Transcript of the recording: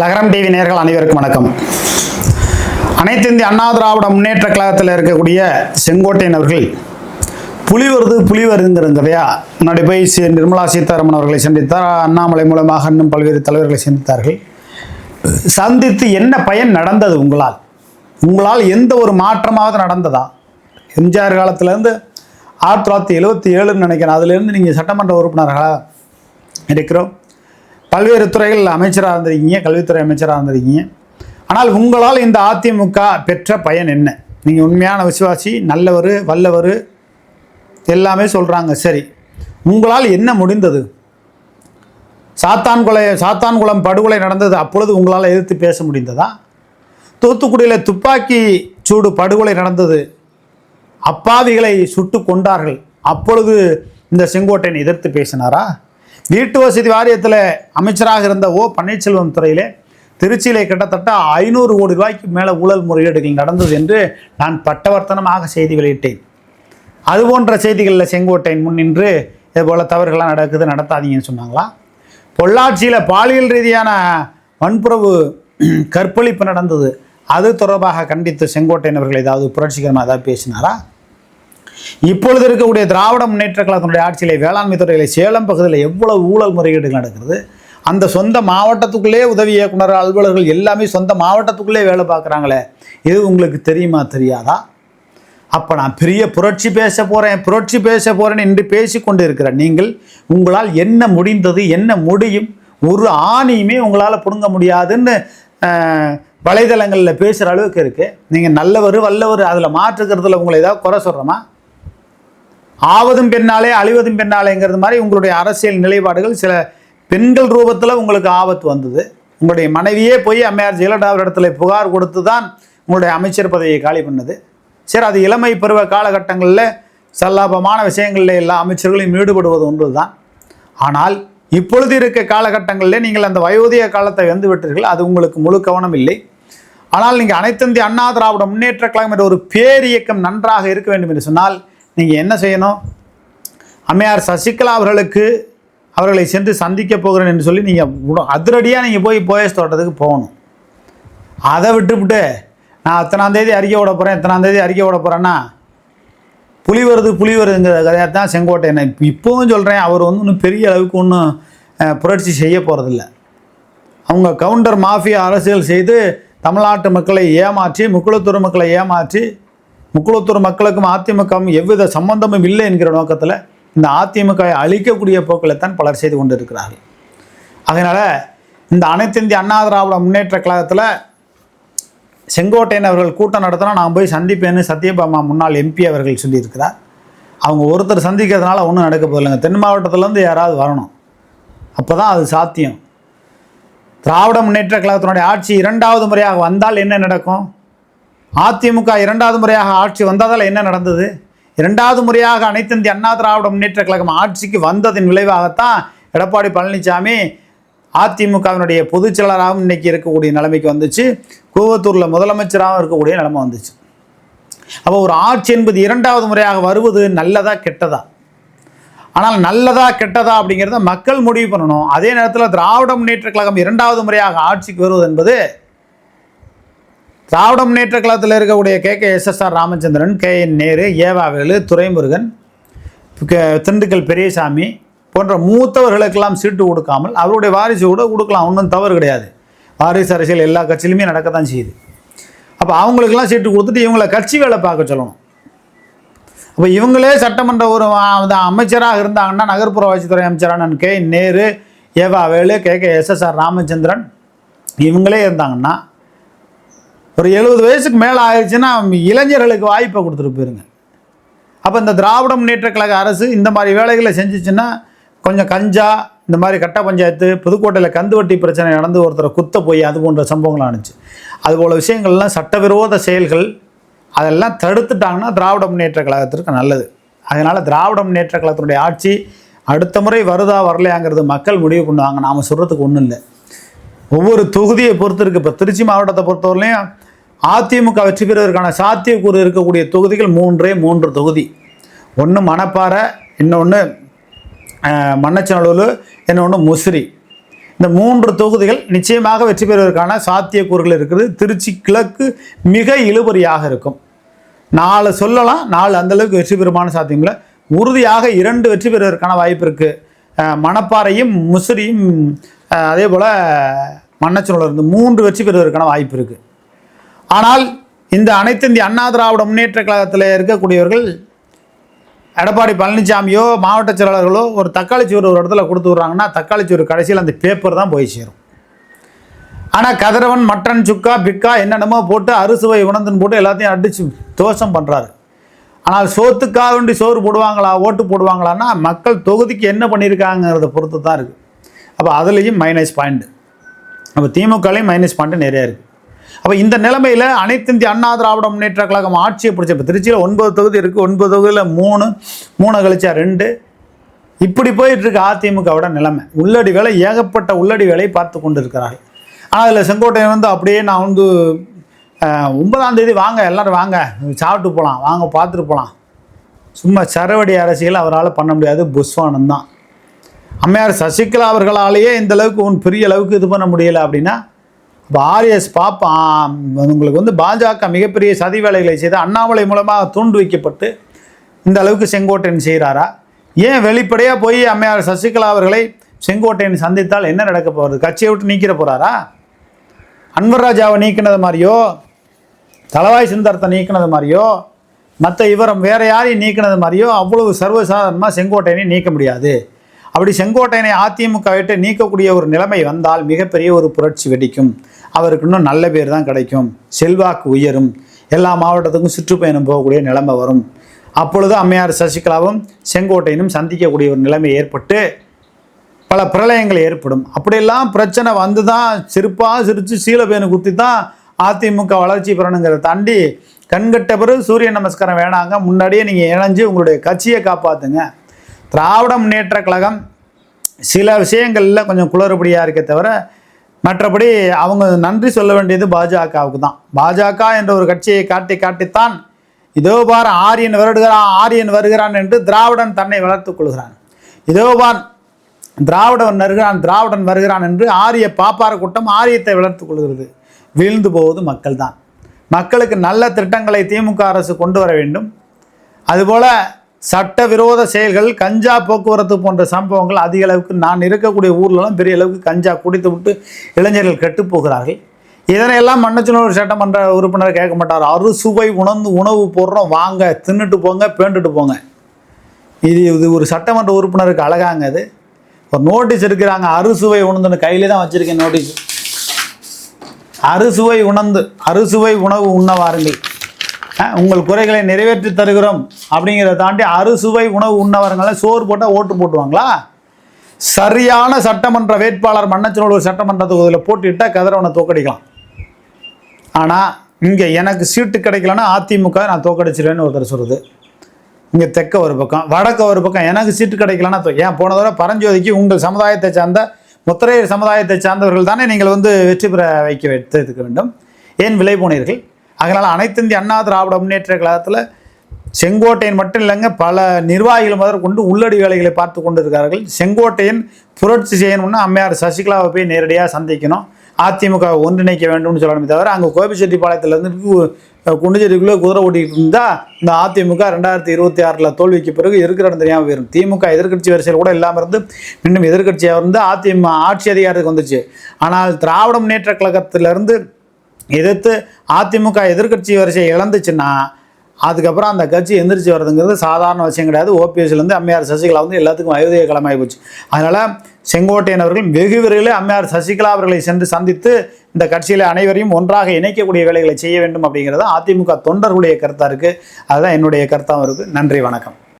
லகரம் டிவி நேயர்கள் அனைவருக்கும் வணக்கம். அனைத்து இந்திய அண்ணா திராவிட முன்னேற்ற கழகத்தில் இருக்கக்கூடிய செங்கோட்டையன் அவர்கள் புலி வருதுங்கிறதையா முன்னாடி போய் நிர்மலா சீதாராமன் அவர்களை சந்தித்தார். அண்ணாமலை மூலமாக இன்னும் பல்வேறு தலைவர்களை சந்தித்தார்கள். சந்தித்து என்ன பயன் நடந்தது? உங்களால் எந்த ஒரு மாற்றமாவது நடந்ததா? எம்ஜிஆர் காலத்திலேருந்து 1977 நினைக்கிறேன், அதுலேருந்து நீங்கள் சட்டமன்ற உறுப்பினர்களாக இருக்கிறோம். பல்வேறு துறைகளில் அமைச்சராக இருந்திருக்கீங்க, கல்வித்துறை அமைச்சராக இருந்திருக்கீங்க. ஆனால் உங்களால் இந்த அதிமுக பெற்ற பயன் என்ன? நீங்கள் உண்மையான விசுவாசி, நல்லவர், வல்லவர் எல்லாமே சொல்கிறாங்க. சரி, உங்களால் என்ன முடிந்தது? சாத்தான்குளம் படுகொலை நடந்தது, அப்பொழுது உங்களால் எதிர்த்து பேச முடிந்ததா? தூத்துக்குடியில் துப்பாக்கி சூடு படுகொலை நடந்தது, அப்பாவிகளை சுட்டு கொண்டார்கள், அப்பொழுது இந்த செங்கோட்டையன் எதிர்த்து பேசினாரா? வீட்டு வசதி வாரியத்தில் அமைச்சராக இருந்த பன்னீர்செல்வம் துறையிலே திருச்சியிலே கிட்டத்தட்ட 500 கோடி ரூபாய்க்கு மேலே ஊழல் முறைகேடுகள் நடந்தது என்று நான் பட்டவர்த்தனமாக செய்தி வெளியிட்டேன். அதுபோன்ற செய்திகளில் செங்கோட்டையன் முன் நின்று இதுபோல் தவறுகள்லாம் நடத்தாதீங்கன்னு சொன்னாங்களா? பொள்ளாச்சியில் பாலியல் ரீதியான வன்புறவு கற்பழிப்பு நடந்தது, அது தொடர்பாக கண்டித்து செங்கோட்டையன் அவர்கள் ஏதாவது புரட்சிகரமாக ஏதாவது பேசினாரா? இப்பொழுது இருக்கக்கூடிய திராவிட முன்னேற்ற கழகத்தினுடைய ஆட்சியிலே வேளாண்மை துறையில் சேலம் பகுதியில் எவ்வளவு ஊழல் முறைகேடுகள் நடக்கிறது. அந்த சொந்த மாவட்டத்துக்குள்ளே உதவி இயக்குனர் அலுவலர்கள் எல்லாமே சொந்த மாவட்டத்துக்குள்ளே வேலை பார்க்குறாங்களே, இது உங்களுக்கு தெரியுமா தெரியாதா? அப்போ நான் பெரிய புரட்சி பேச போகிறேன் என்று பேசி கொண்டு இருக்கிற நீங்கள், உங்களால் என்ன முடிந்தது, என்ன முடியும்? ஒரு ஆணியுமே உங்களால் பிடுங்க முடியாதுன்னு வலைதளங்களில் பேசுகிற அளவுக்கு இருக்குது. நீங்கள் நல்லவர் வல்லவர், அதில் மாற்றுக்கிறதுல உங்களை ஏதாவது குறை சொல்கிறோமா? ஆவதும் பெண்ணாலே அழிவதும் பெண்ணாலேங்கிறது மாதிரி உங்களுடைய அரசியல் நிலைப்பாடுகள் சில பெண்கள் ரூபத்தில் உங்களுக்கு ஆபத்து வந்தது. உங்களுடைய மனைவியே போய் அம்மையார் ஜெயலலிதா இடத்துல புகார் கொடுத்து தான் உங்களுடைய அமைச்சர் பதவியை காலி பண்ணது. சரி, அது இளமை பருவ காலகட்டங்களில் சல்லாபமான விஷயங்களில் எல்லா அமைச்சர்களையும் ஈடுபடுவது ஒன்று தான். ஆனால் இப்பொழுது இருக்க காலகட்டங்களில் நீங்கள் அந்த வயோதிக காலத்தை வந்து விட்டீர்கள், அது உங்களுக்கு முழு கவனம் இல்லை. ஆனால் நீங்கள் அனைத்து இந்திய அண்ணா திராவிட முன்னேற்ற கழகம் என்ற ஒரு பேரியக்கம் நன்றாக இருக்க வேண்டும் என்று சொன்னால் நீங்கள் என்ன செய்யணும்? அம்மையார் சசிகலா அவர்களை சென்று சந்திக்க போகிறேன் என்று சொல்லி நீங்கள் அதிரடியாக நீங்கள் போயஸ் தோட்டத்துக்கு போகணும். அதை விட்டுவிட்டு நான் எத்தனாம் தேதி அறிக்கை விட போகிறேன்னா புலி வருதுங்கிற கதையாக தான் செங்கோட்டையன் இப்போவும் சொல்கிறேன். அவர் ஒன்றும் பெரிய அளவுக்கு ஒன்றும் புரட்சி செய்ய போகிறதில்ல. அவங்க கவுண்டர் மாஃபியா அரசியல் செய்து தமிழ்நாட்டு மக்களை ஏமாற்றி, முக்குளத்தூர் மக்களை ஏமாற்றி, முக்குளத்தூர் மக்களுக்கும் அதிமுகவும் எவ்வித சம்பந்தமும் இல்லை என்கிற நோக்கத்தில் இந்த அதிமுகவை அழிக்கக்கூடிய போக்களைத்தான் பலர் செய்து கொண்டு இருக்கிறார்கள். அதனால் இந்த அனைத்து இந்திய அண்ணா திராவிட முன்னேற்ற கழகத்தில் செங்கோட்டையன் அவர்கள் கூட்டம் நடத்தினா நான் போய் சந்திப்பேன்னு சத்யபாமா முன்னாள் எம்பி அவர்கள் சொல்லியிருக்கிறார். அவங்க ஒருத்தர் சந்திக்கிறதுனால ஒன்றும் நடக்க போதில்லைங்க. தென் மாவட்டத்திலேருந்து யாராவது வரணும், அப்போ தான் அது சாத்தியம். திராவிட முன்னேற்ற கழகத்தினுடைய ஆட்சி 2வது முறையாக வந்தால் என்ன நடக்கும்? அதிமுக 2வது முறையாக ஆட்சி வந்ததால் என்ன நடந்தது? 2வது முறையாக அனைத்து இந்திய அண்ணா திராவிட முன்னேற்ற கழகம் ஆட்சிக்கு வந்ததின் விளைவாகத்தான் எடப்பாடி பழனிசாமி அதிமுகவினுடைய பொதுச் செயலாளராகவும் இன்றைக்கி இருக்கக்கூடிய நிலைமைக்கு வந்துச்சு. கூவத்தூரில் முதலமைச்சராகவும் இருக்கக்கூடிய நிலைமை வந்துச்சு. அப்போ ஒரு ஆட்சி என்பது 2வது முறையாக வருவது நல்லதா கெட்டதா? ஆனால் நல்லதா கெட்டதா அப்படிங்கிறத மக்கள் முடிவு பண்ணணும். அதே நேரத்தில் திராவிட முன்னேற்ற கழகம் 2வது முறையாக ஆட்சிக்கு வருவது என்பது திராவிட முன்னேற்ற கழகத்தில் இருக்கக்கூடிய KKSSR ராமச்சந்திரன், KN நேரு, ஏவாவேலு, துரைமுருகன், திண்டுக்கல் பெரியசாமி போன்ற மூத்தவர்களுக்கெல்லாம் சீட்டு கொடுக்காமல் அவருடைய வாரிசு கூட கொடுக்கலாம், ஒன்றும் தவறு கிடையாது. வாரிசு அரசியல் எல்லா கட்சியிலுமே நடக்கத்தான் செய்யுது. அப்போ அவங்களுக்கெல்லாம் சீட்டு கொடுத்துட்டு இவங்களை கட்சி வேலை பார்க்க சொல்லணும். அப்போ இவங்களே சட்டமன்ற ஒரு அமைச்சராக இருந்தாங்கன்னா, நகர்ப்புற வளர்ச்சித்துறை அமைச்சரான KN நேரு, ஏவாவேலு, KKSSR ராமச்சந்திரன் இவங்களே இருந்தாங்கன்னா, ஒரு 70 வயசுக்கு மேலே ஆயிடுச்சுன்னா இளைஞர்களுக்கு வாய்ப்பை கொடுத்துட்டு போயிருங்க. அப்போ இந்த திராவிட முன்னேற்ற கழக அரசு இந்த மாதிரி வேலைகளை செஞ்சிச்சுன்னா, கொஞ்சம் கஞ்சா, இந்த மாதிரி கட்ட பஞ்சாயத்து, புதுக்கோட்டையில் கந்துவட்டி பிரச்சனை நடந்து ஒருத்தரை குத்த போய் அது போன்ற சம்பவங்கள் ஆணுச்சு. அதுபோல் விஷயங்கள்லாம் சட்டவிரோத செயல்கள் அதெல்லாம் தடுத்துட்டாங்கன்னா திராவிட முன்னேற்ற கழகத்திற்கு நல்லது. அதனால் திராவிட முன்னேற்ற கழகத்தினுடைய ஆட்சி அடுத்த முறை வருதா வரலையாங்கிறது மக்கள் முடிவு பண்ணுவாங்க. நாம் சொல்கிறதுக்கு ஒன்றும் இல்லை. ஒவ்வொரு தொகுதியை பொறுத்து இருக்குது. இப்போ திருச்சி மாவட்டத்தை பொறுத்தவரையிலையும் அதிமுக வெற்றி பெறுவதற்கான சாத்தியக்கூறு இருக்கக்கூடிய தொகுதிகள் 3 தொகுதி. ஒன்று மணப்பாறை, இன்னொன்று மண்ணச்சநல்லூர், இன்னொன்று முசிறி. இந்த 3 தொகுதிகள் நிச்சயமாக வெற்றி பெறுவதற்கான சாத்தியக்கூறுகள் இருக்குது. திருச்சி கிழக்கு மிக இழுபறியாக இருக்கும். 4 சொல்லலாம், 4 அந்தளவுக்கு வெற்றி பெறுமான சாத்தியம் இல்லை. உறுதியாக 2 வெற்றி பெறுவதற்கான வாய்ப்பு இருக்குது. மணப்பாறையும் முசிறியும் அதே போல் மண்ணச்சநல்லூர் இருந்து 3 வெற்றி பெறுவதற்கான வாய்ப்பு இருக்குது. ஆனால் இந்த அனைத்து இந்திய அண்ணா திராவிட முன்னேற்ற கழகத்தில் இருக்கக்கூடியவர்கள் எடப்பாடி பழனிசாமியோ மாவட்ட செயலாளர்களோ ஒரு தக்காளி சோறு ஒரு இடத்துல கொடுத்து விட்றாங்கன்னா தக்காளி சோறு கடைசியில் அந்த பேப்பர் தான் போய் சேரும். ஆனால் கதிரவன் மட்டன் சுக்கா பிக்கா என்னென்னமோ போட்டு அறுசுவை உணர்ந்துன்னு போட்டு எல்லாத்தையும் அடித்து தோஷம் பண்ணுறாரு. ஆனால் சோத்துக்காக வேண்டி சோறு போடுவாங்களா, ஓட்டு போடுவாங்களான்னா மக்கள் தொகுதிக்கு என்ன பண்ணியிருக்காங்கிறத பொறுத்து தான் இருக்குது. அப்போ அதுலேயும் மைனஸ் பாயிண்ட். அப்போ திமுகலையும் மைனஸ் பாயிண்ட் நிறையா இருக்குது. அப்போ இந்த நிலைமையில் அனைத்து இந்திய அண்ணா திராவிட முன்னேற்ற கழகம் ஆட்சியை பிடிச்ச இப்போ திருச்சியில் 9 தொகுதி இருக்குது. 9 தொகுதியில் 3 கழிச்சா 2 இப்படி போயிட்டுருக்கு அதிமுகவோட நிலைமை. உள்ளடி வேலை ஏகப்பட்ட உள்ளடி வேலை பார்த்து கொண்டு இருக்கிறார்கள். ஆனால் அதில் செங்கோட்டையன் வந்து அப்படியே நான் வந்து 9ஆம் தேதி வாங்க எல்லோரும் வாங்க சாப்பிட்டு போகலாம், வாங்க பார்த்துட்டு போகலாம், சும்மா சரவடி அரசியல் அவரால் பண்ண முடியாது, புஸ்வானம் தான். அம்மையார் சசிகலா அவர்களாலேயே இந்த அளவுக்கு பெரிய அளவுக்கு இது பண்ண முடியலை அப்படின்னா இப்போ ஆர்எஸ் பாப்பான் உங்களுக்கு வந்து பாஜக மிகப்பெரிய சதி வேலைகளை செய்து அண்ணாமலை மூலமாக தூண்டு வைக்கப்பட்டு இந்த அளவுக்கு செங்கோட்டையன் செய்கிறாரா? ஏன் வெளிப்படையாக போய் அம்மையார் சசிகலா அவர்களை செங்கோட்டையன் சந்தித்தால் என்ன நடக்க போகிறது? கட்சியை விட்டு நீக்கிற போகிறாரா? அன்வர் ராஜாவை நீக்கினது மாதிரியோ, தலவாய் சுந்தரத்தை நீக்கினது மாதிரியோ, மற்ற இவரம் வேறு யாரையும் நீக்கினது மாதிரியோ அவ்வளவு சர்வசாதாரணமாக செங்கோட்டையனை நீக்க முடியாது. அப்படி செங்கோட்டையனை அதிமுக விட்டு நீக்கக்கூடிய ஒரு நிலைமை வந்தால் மிகப்பெரிய ஒரு புரட்சி வெடிக்கும். அவருக்கு இன்னும் நல்ல பேர் தான் கிடைக்கும், செல்வாக்கு உயரும், எல்லா மாவட்டத்துக்கும் சுற்றுப்பயணம் போகக்கூடிய நிலைமை வரும். அப்பொழுது அம்மையார் சசிகலாவும் செங்கோட்டையனும் சந்திக்கக்கூடிய ஒரு நிலைமை ஏற்பட்டு பல பிரளயங்கள் ஏற்படும். அப்படியெல்லாம் பிரச்சனை வந்து தான் சிரிப்பாக சிரித்து சீலபேனு குத்தி தான் அதிமுக வளர்ச்சி பெறணுங்கிறத தாண்டி கண்கட்ட பிறகு சூரிய நமஸ்காரம் வேணாங்க, முன்னாடியே நீங்கள் இணைஞ்சு உங்களுடைய கட்சியை காப்பாற்றுங்க. திராவிட முன்னேற்ற கழகம் சில விஷயங்களில் கொஞ்சம் குளறுபடியாக இருக்க தவிர மற்றபடி அவங்க நன்றி சொல்ல வேண்டியது பாஜகவுக்கு தான். பாஜக என்ற ஒரு கட்சியை காட்டித்தான் இதோ பார் ஆரியன் வருகிறான் என்று திராவிடன் தன்னை வளர்த்து கொள்கிறான். இதோ பார் திராவிடன் வருகிறான் என்று ஆரிய பாப்பார கூட்டம் ஆரியத்தை வளர்த்து கொள்கிறது. வீழ்ந்து போவது மக்கள் தான். மக்களுக்கு நல்ல திட்டங்களை திமுக அரசு கொண்டு வர வேண்டும். அதுபோல் சட்டவிரோத செயல்கள், கஞ்சா போக்குவரத்து போன்ற சம்பவங்கள் அதிக அளவுக்கு நான் இருக்கக்கூடிய ஊர்லலாம் பெரிய அளவுக்கு கஞ்சா குடித்து விட்டு இளைஞர்கள் கெட்டு போகிறார்கள். இதனையெல்லாம் மண்ணச்சநல்லூர் சட்டமன்ற உறுப்பினர் கேட்க மாட்டார். அறுசுவை உணவு போடுறோம், வாங்க தின்னுட்டு போங்க, பேண்டுட்டு போங்க. இது ஒரு சட்டமன்ற உறுப்பினருக்கு அழகாங்க. அது ஒரு நோட்டீஸ் இருக்கிறாங்க, அறுசுவை உணர்ந்துன்னு கையிலே தான் வச்சுருக்கேன் நோட்டீஸ். அறுசுவை உணவு உண்ண வாருங்கள், உங்கள் குறைகளை நிறைவேற்றி தருகிறோம் அப்படிங்கிறத தாண்டி அறுசுவை உணவு உண்ணவர்களை சோறு போட்டால் ஓட்டு போட்டுவாங்களா? சரியான சட்டமன்ற வேட்பாளர் மண்ணச்சநல்லூர் சட்டமன்ற தொகுதியில் போட்டிட்டால் கதிரவனை தோக்கடிக்கலாம். ஆனால் இங்கே எனக்கு சீட்டு கிடைக்கலன்னா அதிமுக நான் தோக்கடிச்சிருவேன்னு ஒருத்தர் சொல்கிறது. இங்கே தெற்க ஒரு பக்கம், வடக்க ஒரு பக்கம் எனக்கு சீட்டு கிடைக்கலன்னா ஏன் போன தடவை பரஞ்சோதிக்கு உங்கள் சமுதாயத்தை சார்ந்த முத்திரையர் சமுதாயத்தை சார்ந்தவர்கள் தானே நீங்கள் வந்து வெற்றி பெற வைக்க வேண்டும், ஏன் விலை போனீர்கள்? அதனால் அனைத்து இந்திய அண்ணா திராவிட முன்னேற்ற கழகத்தில் செங்கோட்டையன் மட்டும் இல்லைங்க, பல நிர்வாகிகள் முதற்கொண்டு உள்ளடி வேலைகளை பார்த்து கொண்டு இருக்கிறார்கள். செங்கோட்டையன் புரட்சி செய்யணும்னா அம்மையார் சசிகலாவை போய் நேரடியாக சந்திக்கணும், அதிமுக ஒன்றிணைக்க வேண்டும்னு சொல்லணுமே தவிர அங்கே கோபிச்செட்டிப்பாளையத்துலேருந்து குண்டுச்செடிக்குள்ளே குதிரை ஓட்டிகிட்டு இருந்தால் இந்த அதிமுக 2026 தோல்விக்கு பிறகு இருக்கிற இடம் தெரியாமல் போயிடும். திமுக எதிர்க்கட்சி வரிசையில் கூட இல்லாமல் இருந்து மீண்டும் எதிர்க்கட்சியாக இருந்து அதிமுக ஆட்சி அதிகாரத்துக்கு வந்துச்சு. ஆனால் திராவிட முன்னேற்ற கழகத்திலிருந்து எதிர்த்து அதிமுக எதிர்க்கட்சி வரிசையை இழந்துச்சுன்னா அதுக்கப்புறம் அந்த கட்சி எந்திரிச்சு வர்றதுங்கிறது சாதாரண விஷயம் கிடையாது. ஓபிஎஸ்லேருந்து அம்மையார் சசிகலா வந்து எல்லாத்துக்கும் அயோத்திய களமாகி போச்சு. அதனால் செங்கோட்டையன் அவர்கள் வெகு விரைவில் அம்மையார் சசிகலா அவர்களை சென்று சந்தித்து இந்த கட்சியில் அனைவரையும் ஒன்றாக இணைக்கக்கூடிய வேலைகளை செய்ய வேண்டும் அப்படிங்கிறது அதிமுக தொண்டர்களுடைய கருத்தாக இருக்குது. அதுதான் என்னுடைய கருத்தாகவும் இருக்குது. நன்றி, வணக்கம்.